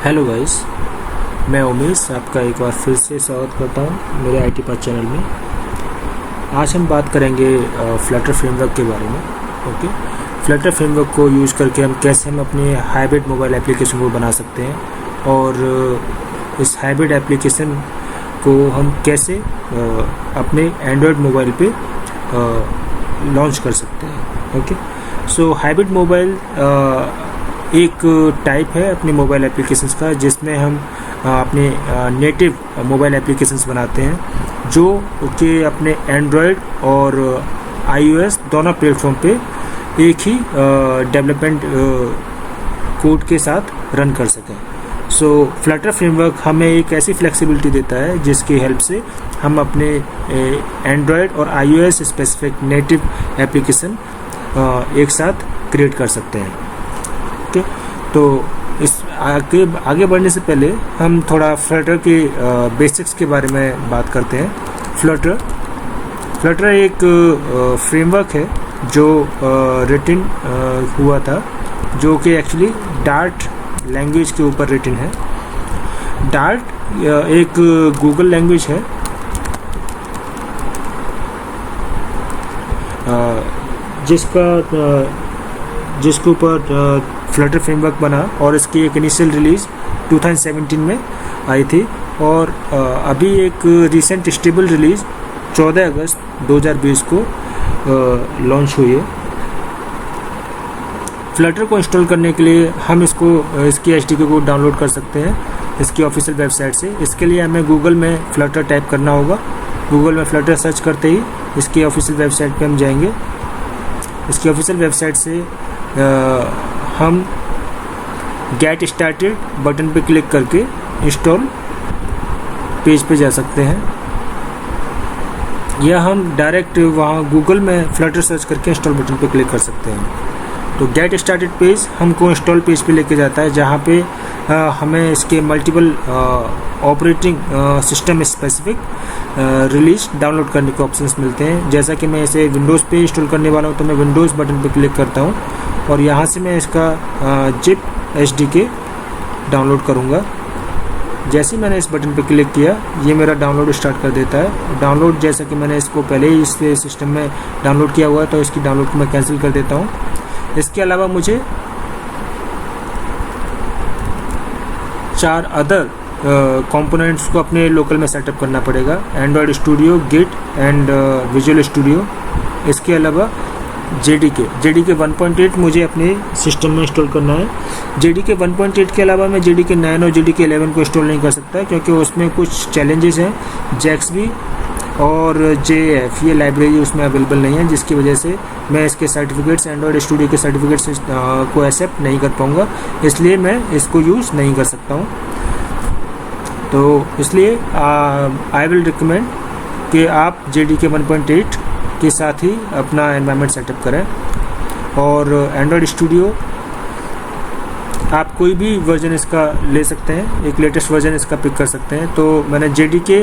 Hello guys, मैं उमेश आपका एक बार फिर से स्वागत करता हूं मेरे IT पाथ चैनल में। आज हम बात करेंगे फ्लटर फ्रेमवर्क के बारे में। ओके, फ्लटर फ्रेमवर्क को यूज़ करके हम अपने हाइब्रिड मोबाइल एप्लीकेशन को बना सकते हैं और इस हाइब्रिड एप्लीकेशन को हम कैसे अपने एंड्रॉयड मोबाइल पे लॉन्च कर सकते हैं। ओके, सो हाइब्रिड मोबाइल एक टाइप है अपने मोबाइल एप्लीकेशंस का, जिसमें हम अपने नेटिव मोबाइल एप्लीकेशंस बनाते हैं जो कि अपने एंड्रॉयड और iOS दोनों प्लेटफॉर्म पे एक ही डेवलपमेंट कोड के साथ रन कर सकें। सो फ्लटर फ्रेमवर्क हमें एक ऐसी फ्लेक्सिबिलिटी देता है जिसकी हेल्प से हम अपने एंड्रॉयड और iOS स्पेसिफिक नेटिव एप्लीकेशन एक साथ क्रिएट कर सकते हैं। ओके, तो इस आगे बढ़ने से पहले हम थोड़ा फ्लटर के बेसिक्स के बारे में बात करते हैं। फ्लटर एक फ्रेमवर्क है जो रिटन हुआ था, जो कि एक्चुअली डार्ट लैंग्वेज के ऊपर रिटन है। डार्ट एक गूगल लैंग्वेज है जिसके ऊपर फ्लटर फ्रेमवर्क बना और इसकी एक इनिशियल रिलीज 2017 में आई थी और अभी एक रिसेंट स्टेबल रिलीज 14 अगस्त 2020 को लॉन्च हुई है। फ्लटर को इंस्टॉल करने के लिए हम इसकी एचटीके को डाउनलोड कर सकते हैं इसकी ऑफिशियल वेबसाइट से। इसके लिए हमें गूगल में फ्लटर टाइप करना होगा। गूगल में फ्लटर सर्च करते ही इसकी ऑफिशियल वेबसाइट पे हम जाएंगे। इसकी ऑफिशियल वेबसाइट से हम गेट स्टार्टेड बटन पे क्लिक करके इंस्टॉल पेज पे जा सकते हैं, या हम डायरेक्ट वहाँ गूगल में फ्लटर सर्च करके इंस्टॉल बटन पे क्लिक कर सकते हैं। तो गेट स्टार्टेड पेज हमको इंस्टॉल पेज पे लेके जाता है, जहाँ पे हमें इसके multiple operating system specific release download करने के ऑप्शंस मिलते हैं। जैसा कि मैं इसे विंडोज़ पे इंस्टॉल करने वाला हूँ तो मैं विंडोज़ बटन पे क्लिक करता हूँ और यहाँ से मैं इसका जिप एचडीके डाउनलोड करूँगा। जैसे ही मैंने इस बटन पे क्लिक किया, ये मेरा डाउनलोड स्टार्ट कर देता है। डाउनलोड जैसा कि मैंने इसको पहले ही इस सिस्टम में डाउनलोड किया हुआ है, तो इसकी डाउनलोड को मैं कैंसिल कर देता हूँ। इसके अलावा मुझे 4 अदर कंपोनेंट्स को अपने लोकल में सेटअप करना पड़ेगा। Android studio, git and visual studio. इसके अलावा JDK 1.8 मुझे अपने सिस्टम में इंस्टॉल करना है। JDK 1.8 के अलावा मैं JDK 9 और JDK 11 को इंस्टॉल नहीं कर सकता, क्योंकि उसमें कुछ चैलेंजेस हैं। JAXB और JF ये लाइब्रेरी उसमें अवेलेबल नहीं है, जिसकी वजह से मैं इसके सर्टिफिकेट्स, एंड्रॉयड स्टूडियो के सर्टिफिकेट्स को एक्सेप्ट नहीं कर पाऊँगा, इसलिए मैं इसको यूज़ नहीं कर सकता हूँ। तो इसलिए आई विल रिकमेंड कि आप JDK 1.8 के साथ ही अपना एनवायरनमेंट सेटअप करें। और एंड्रॉयड स्टूडियो आप कोई भी वर्जन इसका ले सकते हैं, एक लेटेस्ट वर्जन इसका पिक कर सकते हैं। तो मैंने JDK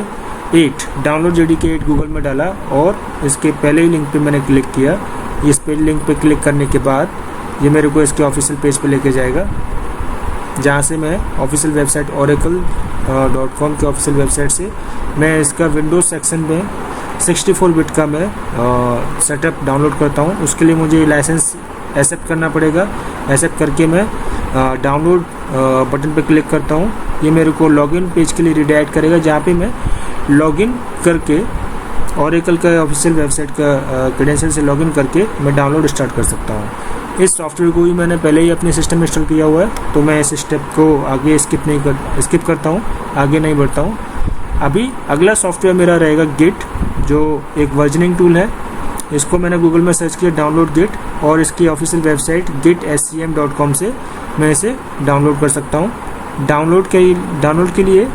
8 डाउनलोड JDK 8 गूगल में डाला और इसके पहले ही लिंक पे मैंने क्लिक किया। इस पे लिंक पे क्लिक करने के बाद ये मेरे को इसके ऑफिशियल पेज पे लेके जाएगा, जहाँ से मैं ऑफिशियल वेबसाइट oracle.com के ऑफिशियल वेबसाइट से मैं इसका विंडोज सेक्शन में 64 बिट का मैं सेटअप डाउनलोड करता हूँ। उसके लिए मुझे लाइसेंस एक्सेप्ट करना पड़ेगा। एक्सेप्ट करके मैं डाउनलोड बटन पे क्लिक करता हूँ। ये मेरे को लॉगिन पेज के लिए रिडायरेक्ट करेगा, जहाँ पे मैं लॉगिन करके ऑरेकल का ऑफिशियल वेबसाइट का क्रेडेंशियल से लॉगिन करके मैं डाउनलोड स्टार्ट कर सकता हूँ। इस सॉफ्टवेयर को भी मैंने पहले ही अपने सिस्टम में इंस्टॉल किया हुआ है, तो मैं इस स्टेप को आगे स्किप करता हूँ, आगे नहीं बढ़ता हूँ। अभी अगला सॉफ्टवेयर मेरा रहेगा गिट, जो एक वर्जनिंग टूल है। इसको मैंने गूगल में सर्च किया डाउनलोड गिट, और इसकी ऑफिशियल वेबसाइट gitscm.com से मैं इसे डाउनलोड कर सकता हूँ। डाउनलोड के लिए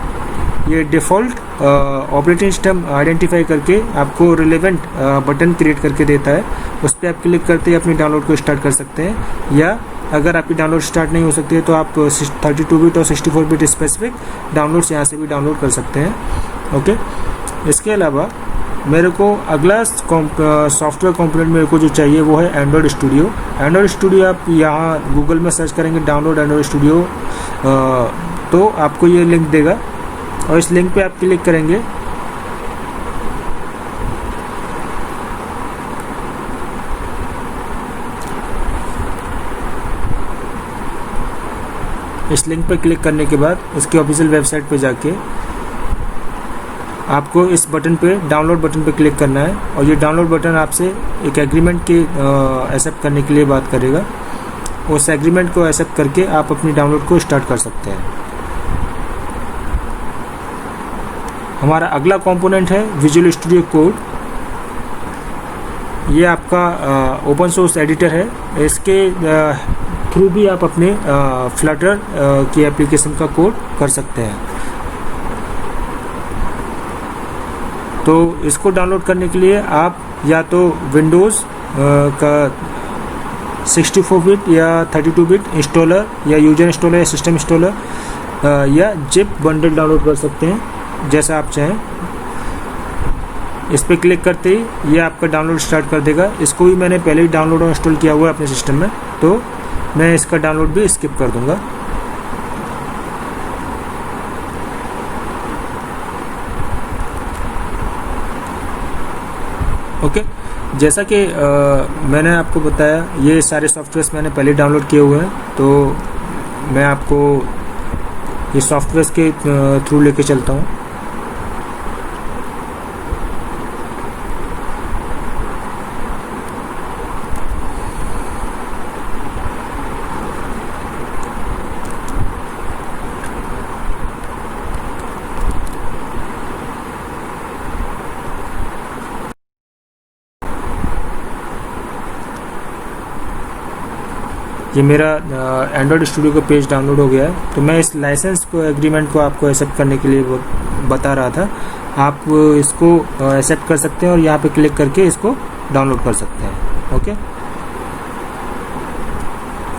ये डिफ़ॉल्ट ऑपरेटिंग सिस्टम आइडेंटिफाई करके आपको रिलेवेंट बटन क्रिएट करके देता है। उस पर आप क्लिक करते ही अपनी डाउनलोड को स्टार्ट कर सकते हैं, या अगर आपकी डाउनलोड स्टार्ट नहीं हो सकती है तो आप 32 बिट और 64 बिट स्पेसिफिक डाउनलोड्स यहाँ से भी डाउनलोड कर सकते हैं। ओके, इसके अलावा मेरे को अगला सॉफ्टवेयर कंपोनेंट मेरे को जो चाहिए वो है एंड्रॉयड स्टूडियो। एंड्रॉयड स्टूडियो आप यहाँ गूगल में सर्च करेंगे डाउनलोड एंड्रॉयड स्टूडियो, तो आपको ये लिंक देगा और इस लिंक पे आप क्लिक करेंगे। इस लिंक पर क्लिक करने के बाद इसकी ऑफिशियल वेबसाइट पे जाके आपको इस बटन पे, डाउनलोड बटन पे क्लिक करना है और ये डाउनलोड बटन आपसे एक एग्रीमेंट के एक्सेप्ट करने के लिए बात करेगा। उस एग्रीमेंट को एक्सेप्ट करके आप अपनी डाउनलोड को स्टार्ट कर सकते हैं। हमारा अगला कंपोनेंट है विजुअल स्टूडियो कोड। ये आपका ओपन सोर्स एडिटर है। इसके थ्रू भी आप अपने फ्लटर की एप्लीकेशन का कोड कर सकते हैं। तो इसको डाउनलोड करने के लिए आप या तो विंडोज़ का 64 बिट या 32 बिट इंस्टॉलर या यूजर इंस्टॉलर या सिस्टम इंस्टॉलर या जिप बंडल डाउनलोड कर सकते हैं, जैसा आप चाहें। इस पर क्लिक करते ही ये आपका डाउनलोड स्टार्ट कर देगा। इसको भी मैंने पहले ही डाउनलोड और इंस्टॉल किया हुआ है अपने सिस्टम में, तो मैं इसका डाउनलोड भी स्किप कर दूंगा। ओके, जैसा कि मैंने आपको बताया ये सारे सॉफ्टवेयर्स मैंने पहले डाउनलोड किए हुए हैं, तो मैं आपको ये सॉफ्टवेयर्स के थ्रू लेके चलता हूँ। ये मेरा एंड्रॉयड स्टूडियो का पेज डाउनलोड हो गया है। तो मैं इस लाइसेंस को, एग्रीमेंट को आपको एक्सेप्ट करने के लिए बता रहा था। आप इसको एक्सेप्ट कर सकते हैं और यहाँ पे क्लिक करके इसको डाउनलोड कर सकते हैं। ओके,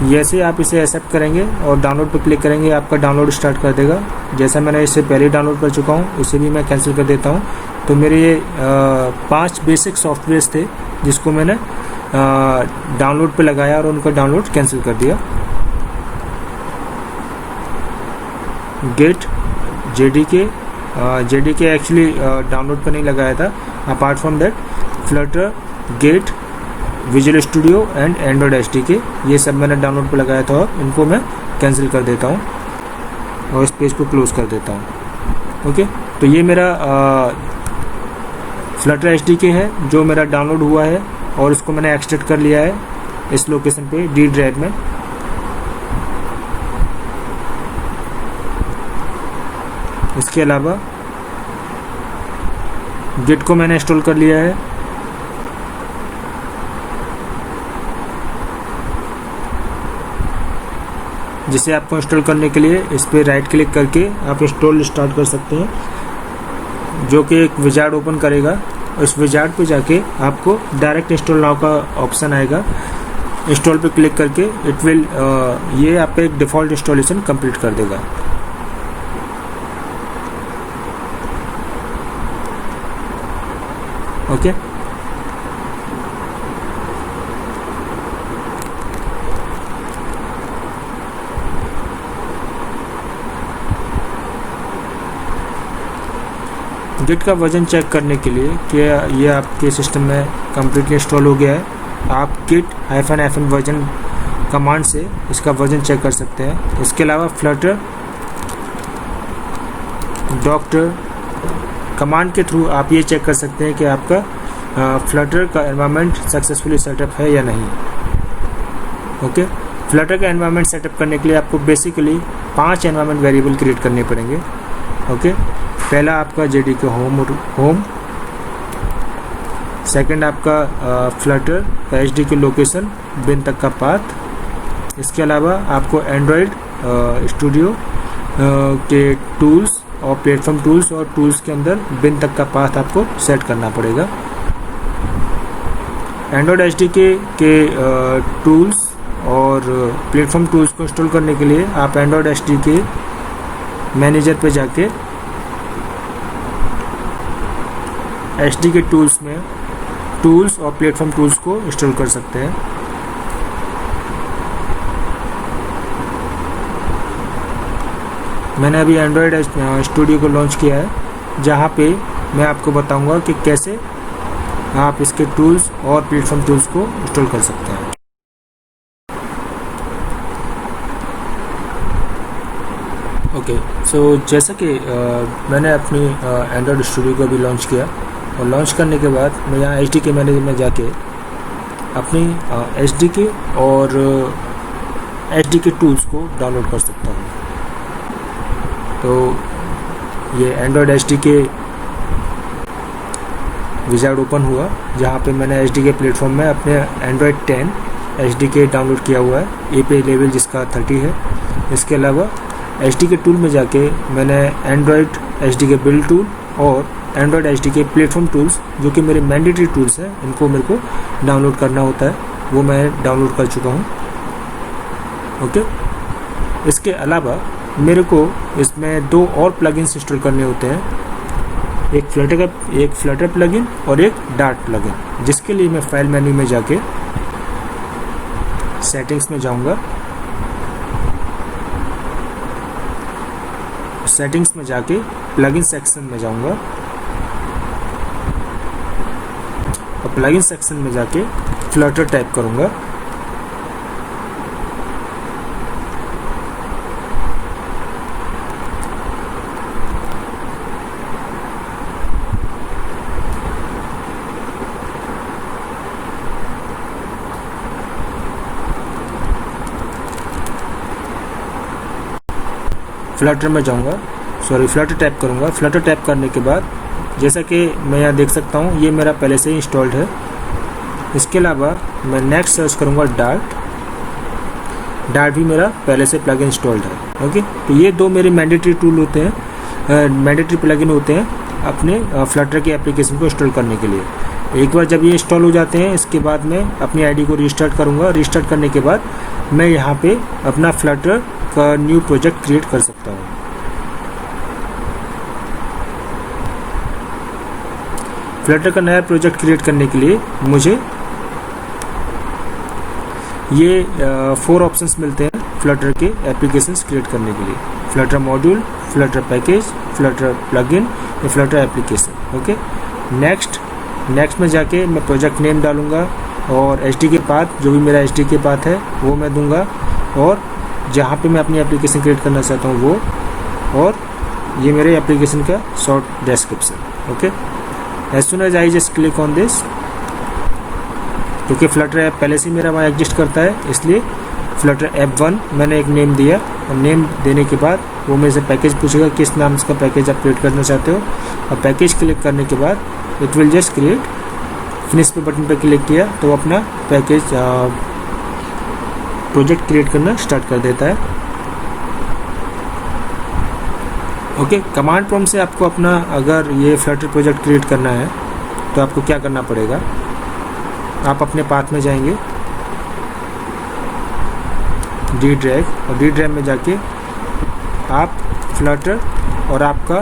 जैसे आप इसे एक्सेप्ट करेंगे और डाउनलोड पे क्लिक करेंगे, आपका डाउनलोड स्टार्ट कर देगा। जैसा मैंने इसे पहले डाउनलोड कर चुका हूँ, इसे भी मैं कैंसिल कर देता हूँ। तो मेरे ये 5 बेसिक सॉफ्टवेयर्स थे जिसको मैंने डाउनलोड पे लगाया और उनका डाउनलोड कैंसिल कर दिया। गेट, जेडीके एक्चुअली डाउनलोड पे नहीं लगाया था। Apart from that Flutter, git, visual studio and Android SDK, ये सब मैंने डाउनलोड पे लगाया था। इनको मैं कैंसिल कर देता हूँ और इस पेज को क्लोज कर देता हूँ। ओके, तो ये मेरा फ्लटर एसडीके है जो मेरा डाउनलोड हुआ है और इसको मैंने एक्सट्रैक्ट कर लिया है इस लोकेशन पे, डी ड्राइव में। इसके अलावा गिट को मैंने इंस्टॉल कर लिया है। जिसे आपको इंस्टॉल करने के लिए इस पर राइट क्लिक करके आप इंस्टॉल स्टार्ट कर सकते हैं, जो कि एक विजार्ड ओपन करेगा। उस विजार्ड पे जाके आपको डायरेक्ट इंस्टॉल नाउ का ऑप्शन आएगा। इंस्टॉल पे क्लिक करके इट विल ये आपका एक डिफ़ॉल्ट इंस्टॉलेशन कंप्लीट कर देगा। ओके, गिट का वर्जन चेक करने के लिए कि ये आपके सिस्टम में कम्प्लीटली इंस्टॉल हो गया है, आप git -fn वर्जन कमांड से इसका वर्जन चेक कर सकते हैं। इसके अलावा फ्लटर डॉक्टर कमांड के थ्रू आप ये चेक कर सकते हैं कि आपका फ्लटर का एनवायरनमेंट सक्सेसफुली सेटअप है या नहीं। ओके, फ्लटर का एनवायरनमेंट सेटअप करने के लिए आपको बेसिकली 5 एनवायरनमेंट वेरिएबल क्रिएट करने पड़ेंगे। ओके, पहला आपका जेडीके होम, सेकंड आपका फ्लटर का एचडीके लोकेशन, बिन तक का पाथ। इसके अलावा आपको एंड्रॉयड स्टूडियो के टूल्स और प्लेटफॉर्म टूल्स और टूल्स के अंदर बिन तक का पाथ आपको सेट करना पड़ेगा। एंड्रॉयड एचडीके के टूल्स और प्लेटफॉर्म टूल्स को इंस्टॉल करने के लिए आप एंड्रॉयड एचडीके मैनेजर पे जाके एचडीके टूल्स में टूल्स और प्लेटफॉर्म टूल्स को इंस्टॉल कर सकते हैं। मैंने अभी एंड्रॉयड स्टूडियो को लॉन्च किया है, जहाँ पे मैं आपको बताऊंगा कि कैसे आप इसके टूल्स और प्लेटफॉर्म टूल्स को इंस्टॉल कर सकते हैं। ओके, सो जैसा कि मैंने अपनी एंड्रॉयड स्टूडियो को अभी लॉन्च किया, और लॉन्च करने के बाद मैं यहाँ SDK मैनेजर में जाके अपनी SDK और SDK टूल्स को डाउनलोड कर सकता हूँ। तो ये एंड्रॉयड SDK विजार्ड ओपन हुआ, जहाँ पे मैंने SDK प्लेटफॉर्म में अपने एंड्रॉयड 10 SDK डाउनलोड किया हुआ है, API लेवल जिसका 30 है। इसके अलावा SDK टूल में जाके मैंने एंड्रॉयड SDK बिल्ड टूल और एंड्रॉयड SDK प्लेटफॉर्म टूल्स, जो कि मेरे मैंडेटरी टूल्स हैं, इनको मेरे को डाउनलोड करना होता है, वो मैं डाउनलोड कर चुका हूँ। ओके, इसके अलावा मेरे को इसमें 2 और प्लगइन्स इंस्टॉल करने होते हैं, एक फ्लटर प्लगइन और एक डार्ट प्लगइन, जिसके लिए मैं फाइल मेन्यू में जाके सेटिंग्स में जाऊंगा। सेटिंग्स में जाके प्लगइन सेक्शन में जाऊंगा, और प्लगइन सेक्शन में जाके फ्लटर टाइप करूंगा। फ्लटर में जाऊंगा, फ्लटर टाइप करूंगा। फ्लटर टाइप करने के बाद जैसा कि मैं यहाँ देख सकता हूँ, ये मेरा पहले से ही इंस्टॉल्ड है। इसके अलावा मैं नेक्स्ट सर्च करूंगा डार्ट भी मेरा पहले से प्लगइन इंस्टॉल्ड है। ओके, तो ये 2 मेरे मैंडेटरी टूल होते हैं, मैंडेटरी प्लगइन होते हैं अपने फ्लटर के एप्लीकेशन को इंस्टॉल करने के लिए। एक बार जब ये इंस्टॉल हो जाते हैं, इसके बाद मैं अपनी आईडी को रीस्टार्ट करूंगा। रीस्टार्ट करने के बाद मैं यहाँ पे अपना फ्लटर का न्यू प्रोजेक्ट क्रिएट कर सकता हूँ। फ्लटर का नया प्रोजेक्ट क्रिएट करने के लिए मुझे ये 4 ऑप्शंस मिलते हैं फ्लटर के एप्लीकेशंस क्रिएट करने के लिए: Flutter module, Flutter package, Flutter plugin या फ्लटर एप्लीकेशन। ओके, नेक्स्ट में जाके मैं प्रोजेक्ट नेम डालूंगा और SDK पाथ, जो भी मेरा SDK पाथ है वो मैं दूंगा, और जहाँ पे मैं अपनी एप्लीकेशन क्रिएट करना चाहता हूँ वो, और ये मेरे एप्लीकेशन का short description. Okay, as soon as I just click on this, क्योंकि फ्लटर ऐप पहले से मेरा वहाँ एग्जिस्ट करता है, इसलिए फ्लटर ऐप 1 मैंने एक नेम दिया, और नेम देने के बाद वो मेरे से पैकेज पूछेगा किस नाम का पैकेज आप क्रिएट करना चाहते हो, और पैकेज क्लिक करने के बाद it will just create. Finish पे बटन पर क्लिक किया तो अपना पैकेज प्रोजेक्ट क्रिएट करना स्टार्ट कर देता है। ओके, कमांड प्रॉम्प्ट से आपको अपना अगर ये फ्लटर प्रोजेक्ट क्रिएट करना है तो आपको क्या करना पड़ेगा, आप अपने पाथ में जाएंगे, डी ड्रैग में जाके आप फ्लटर और आपका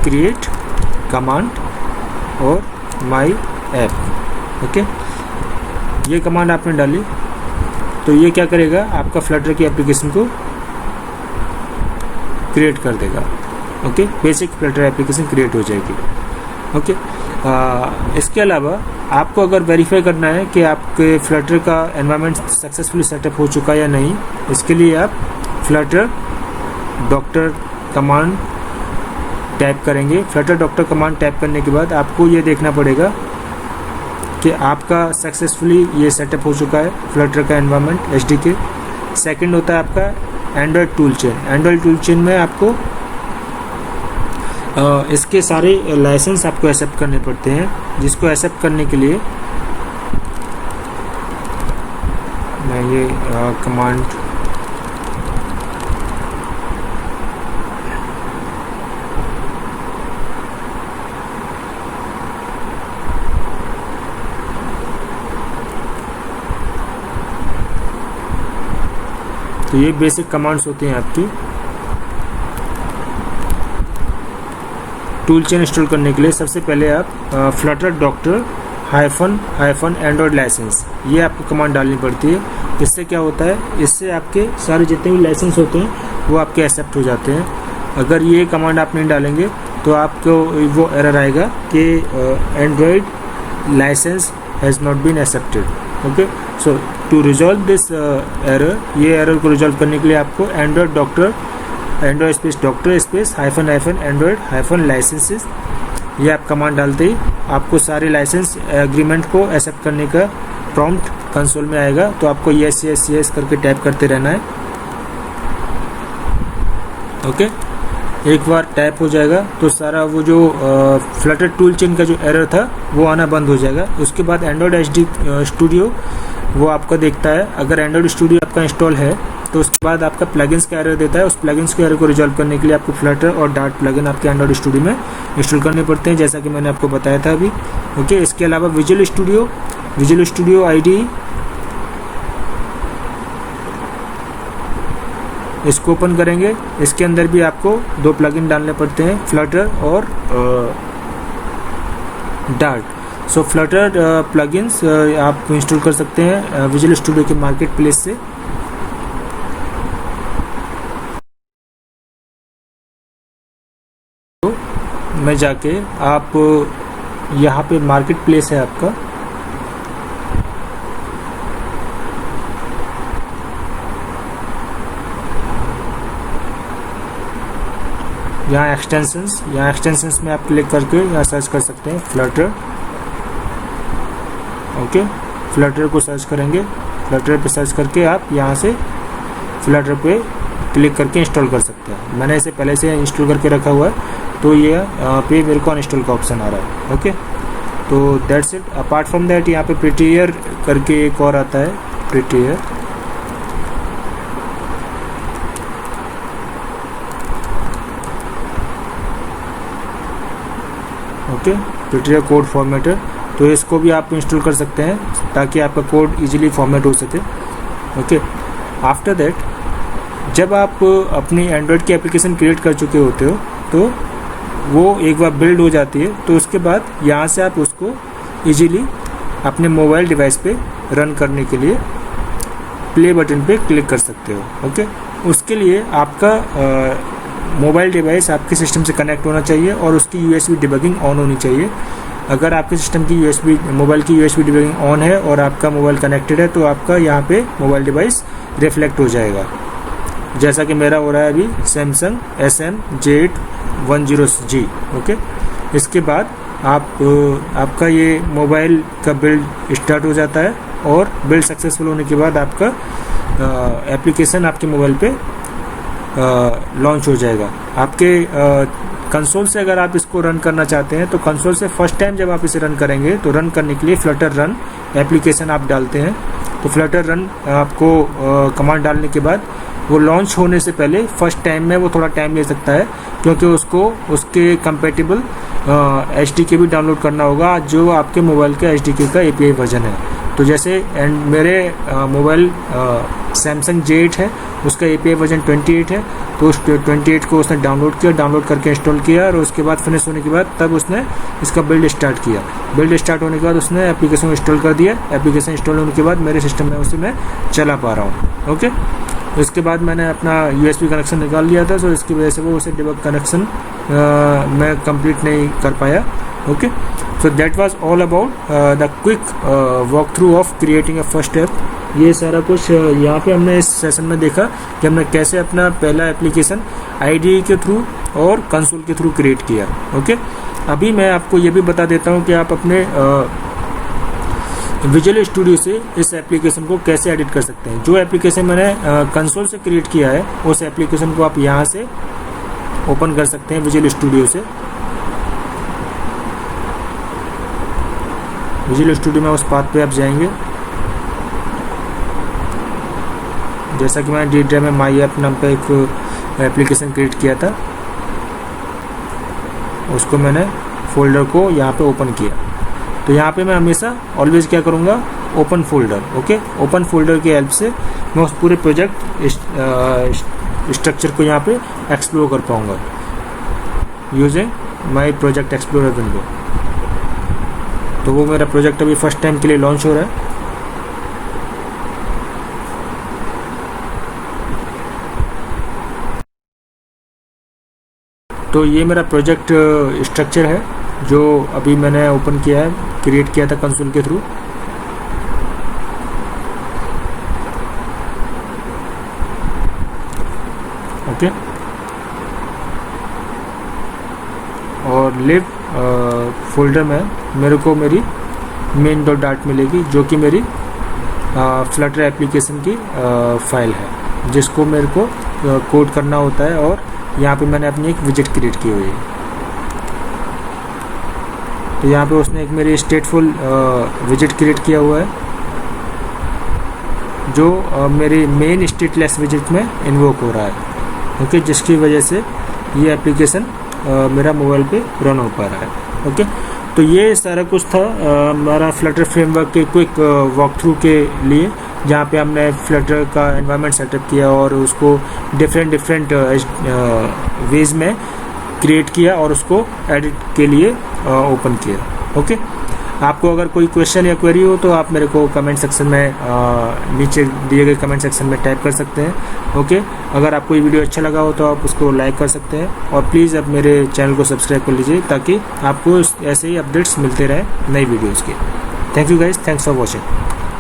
क्रिएट कमांड और माई ऐप, ओके, ये कमांड आपने डाली तो ये क्या करेगा, आपका फ्लटर की एप्लीकेशन को क्रिएट कर देगा। Okay, basic Flutter application create हो जाएगी। ओके, इसके अलावा आपको अगर वेरीफाई करना है कि आपके फ्लटर का एनवायरनमेंट सक्सेसफुली सेटअप हो चुका है या नहीं, इसके लिए आप फ्लटर डॉक्टर कमांड टाइप करेंगे। फ्लटर डॉक्टर कमांड टाइप करने के बाद आपको ये देखना पड़ेगा कि आपका सक्सेसफुली ये सेटअप हो चुका है फ्लटर का एनवायरनमेंट SDK। सेकंड होता है आपका Android tool chain. Android tool chain में आपको इसके सारे लाइसेंस आपको एक्सेप्ट करने पड़ते हैं, जिसको एक्सेप्ट करने के लिए मैं ये कमांड तो ये बेसिक कमांड्स होते हैं आपकी टूल चेन इंस्टॉल करने के लिए। सबसे पहले आप Flutter doctor hyphen Android licence, ये आपको कमांड डालनी पड़ती है। इससे क्या होता है, इससे आपके सारे जितने भी लाइसेंस होते हैं वो आपके एक्सेप्ट हो जाते हैं। अगर ये कमांड आप नहीं डालेंगे तो आपको वो एरर आएगा कि Android licence has not been accepted. Okay, so to resolve this error, ये एरर को रिजॉल्व करने के लिए आपको Android space doctor space hyphen hyphen Android hyphen licences, ये आप कमांड डालते ही आपको सारे लाइसेंस एग्रीमेंट को एक्सेप्ट करने का प्रॉम्प्ट कंसोल में आएगा। तो आपको यस यस यस करके टैप करते रहना है। ओके, एक बार टैप हो जाएगा तो सारा वो जो फ्लटर टूल चेन का जो एरर था वो आना बंद हो जाएगा। उसके बाद एंड्रॉयड एचडी स्टूडियो वो आपका देखता है। अगर एंड्रॉयड स्टूडियो आपका इंस्टॉल है तो उसके बाद आपका प्लगइन्स का एरर देता है। उस प्लगइन्स के एरर को रिजॉल्व करने के लिए आपको फ्लटर और डार्ट प्लगइन आपके एंड्रॉयड स्टूडियो में इंस्टॉल करने पड़ते हैं, जैसा कि मैंने आपको बताया था अभी। ओके, इसके अलावा विजुअल स्टूडियो आईडी, इसको ओपन करेंगे। इसके अंदर भी आपको 2 प्लगइन डालने पड़ते हैं, फ्लटर और डार्ट। सो फ्लटर प्लगइन्स आप इंस्टॉल कर सकते हैं विजुअल स्टूडियो के मार्केट प्लेस से। तो मैं जाके आप यहाँ पे मार्केट प्लेस है आपका, यहाँ एक्सटेंशंस में आप क्लिक करके यहाँ सर्च कर सकते हैं फ्लटर। ओके, फ्लटर को सर्च करेंगे। फ्लटर पे सर्च करके आप यहाँ से फ्लटर पे क्लिक करके इंस्टॉल कर सकते हैं। मैंने इसे पहले से इंस्टॉल करके रखा हुआ है, तो ये पे मेरे को अनइंस्टॉल का ऑप्शन आ रहा है। ओके, तो that's it. Apart from that यहाँ पे प्रिटियर करके एक और आता है, prettier. Okay, prettier code formatter, तो इसको भी आप इंस्टॉल कर सकते हैं ताकि आपका कोड इजीली फॉर्मेट हो सके। ओके, आफ्टर दैट जब आप अपनी एंड्रॉयड की एप्लीकेशन क्रिएट कर चुके होते हो तो वो एक बार बिल्ड हो जाती है, तो उसके बाद यहाँ से आप उसको इजीली अपने मोबाइल डिवाइस पे रन करने के लिए प्ले बटन पे क्लिक कर सकते हो। ओके, उसके लिए आपका मोबाइल डिवाइस आपके सिस्टम से कनेक्ट होना चाहिए और उसकी यूएसबी डिबगिंग ऑन होनी चाहिए। अगर आपके सिस्टम की मोबाइल की यूएसबी डिबगिंग ऑन है और आपका मोबाइल कनेक्टेड है तो आपका यहाँ पे मोबाइल डिवाइस रिफ्लेक्ट हो जाएगा, जैसा कि मेरा हो रहा है अभी सैमसंग SM J810G। ओके, इसके बाद आपका ये मोबाइल का बिल्ड स्टार्ट हो जाता है और बिल्ड सक्सेसफुल होने के बाद आपका एप्लीकेशन आपके मोबाइल पे लॉन्च हो जाएगा। आपके कंसोल से अगर आप इसको रन करना चाहते हैं तो कंसोल से फर्स्ट टाइम जब आप इसे रन करेंगे तो रन करने के लिए फ्लटर रन एप्लीकेशन आप डालते हैं। तो फ्लटर रन आपको कमांड डालने के बाद वो लॉन्च होने से पहले फर्स्ट टाइम में वो थोड़ा टाइम ले सकता है, क्योंकि उसको उसके कंपेटिबल HDK भी डाउनलोड करना होगा जो आपके मोबाइल का HDK का API वर्जन है। तो जैसे मेरे मोबाइल सैमसंग J8 है, उसका API वर्जन 28 है, तो उस 28 को उसने डाउनलोड करके इंस्टॉल किया और उसके बाद फिनिश होने के बाद तब उसने इसका बिल्ड स्टार्ट किया। बिल्ड स्टार्ट होने के बाद उसने एप्लीकेशन इंस्टॉल कर दिया। एप्लीकेशन इंस्टॉल होने के बाद मेरे सिस्टम में उसे मैं चला पा रहा हूँ। ओके, इसके बाद मैंने अपना USB कनेक्शन निकाल लिया था, तो इसकी वजह से वो उसे डिबग कनेक्शन मैं कंप्लीट नहीं कर पाया। Okay, so that was all about the quick walk through of creating a first app. ये सारा कुछ यहाँ पे हमने इस सेशन में देखा कि हमने कैसे अपना पहला एप्लीकेशन IDE के थ्रू और कंसोल के थ्रू क्रिएट किया। ओके, अभी मैं आपको ये भी बता देता हूँ कि आप अपने विजुअल स्टूडियो से इस एप्लीकेशन को कैसे एडिट कर सकते हैं। जो एप्लीकेशन मैंने कंसोल से क्रिएट किया है उस एप्लीकेशन को आप यहाँ से ओपन कर सकते हैं विजुअल स्टूडियो से। विजुअल स्टूडियो में उस पाथ पे आप जाएंगे, जैसा कि मैंने डी ड्राइव में माई ऐप नाम पे एक एप्लीकेशन क्रिएट किया था, उसको मैंने फोल्डर को यहाँ पे ओपन किया। तो यहाँ पे मैं हमेशा ऑलवेज क्या करूँगा, open folder. Okay, open folder की हेल्प से मैं उस पूरे प्रोजेक्ट स्ट्रक्चर को यहाँ पे एक्सप्लोर कर पाऊँगा using my project explorer window. तो वो मेरा प्रोजेक्ट अभी फर्स्ट टाइम के लिए लॉन्च हो रहा है। तो ये मेरा प्रोजेक्ट स्ट्रक्चर है जो अभी मैंने ओपन किया है, क्रिएट किया था कंसोल के थ्रू। ओके, और लिव फोल्डर में मेरे को मेरी main.dart मिलेगी जो कि मेरी फ्लटर एप्लीकेशन की फाइल है, जिसको मेरे को कोड करना होता है। और यहाँ पे मैंने अपनी एक विजिट क्रिएट की हुई है। तो यहाँ पे उसने एक मेरी स्टेटफुल विजिट क्रिएट किया हुआ है जो मेरी मेन स्टेटलेस विजिट में इन्वोक हो रहा है। ओके, जिसकी वजह से ये एप्लीकेशन मेरा मोबाइल पे रन हो पा रहा है। ओके, तो ये सारा कुछ था हमारा फ्लटर फ्रेमवर्क के क्विक वॉक थ्रू के लिए, जहाँ पे हमने फ्लटर का एनवायरनमेंट सेटअप किया और उसको डिफरेंट वेज में क्रिएट किया और उसको एडिट के लिए ओपन किया। ओके, आपको अगर कोई क्वेश्चन या क्वेरी हो तो आप मेरे को कमेंट सेक्शन में नीचे दिए गए कमेंट सेक्शन में टाइप कर सकते हैं। ओके, अगर आपको ये वीडियो अच्छा लगा हो तो आप उसको लाइक कर सकते हैं और प्लीज़ अब मेरे चैनल को सब्सक्राइब कर लीजिए ताकि आपको ऐसे ही अपडेट्स मिलते रहे नई वीडियोज़ के। Thank you guys, thanks for watching.